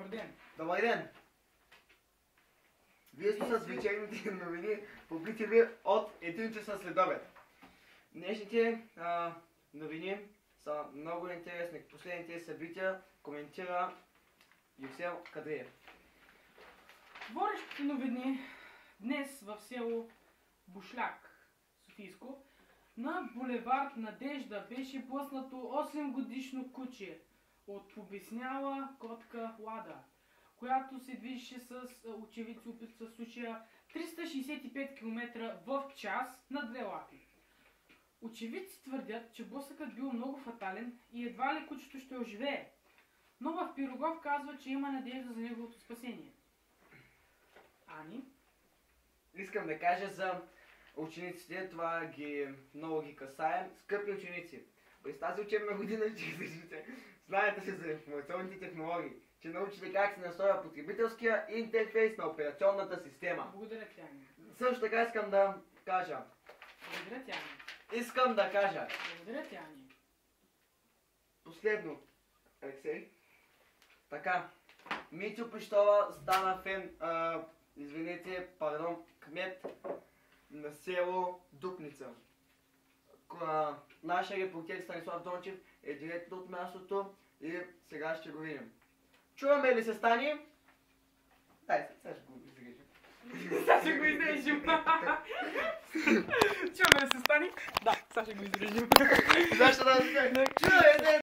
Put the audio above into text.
Добър ден. Добър ден! Вие сте с вечерните новини по BTV от 1 часа след обед. Днешните новини са много интересни. Последните събития коментира Юсел Кадриев. Водещите новини днес в село Бушляк, Софийско, на булевард Надежда беше блъснато 8-годишно куче от побесняла котка Лада, която се движеше с очевидци описва случая 365 км в час на две лапи. Очевидци твърдят, че блъсъкът бил много фатален и едва ли кучето ще оживее, но в Пирогов казва, че има надежда за неговото спасение. Ани? Искам да кажа за учениците, това много ги касае. Скъпи ученици, през тази учебна година ще излизате. Знаете се за информационните технологии, че научите как се настроя потребителския интерфейс на операционната система. Благодаря ти, Ани. Също така искам да кажа. Благодаря ти, Ани. Искам да кажа. Благодаря ти, Ани. Последно, Алексей. Така, Митю Пищова стана кмет на село Дупница. Нашия репортер Станислав Дончев е директор от мястото и сега ще го видим. Чуваме ли се, Стани? Дай, сега ще го изрежем. Сега ще го изрежем. Чуваме ли се, Стани? Да, сега ще го изрежем. Защо да се? Чуваме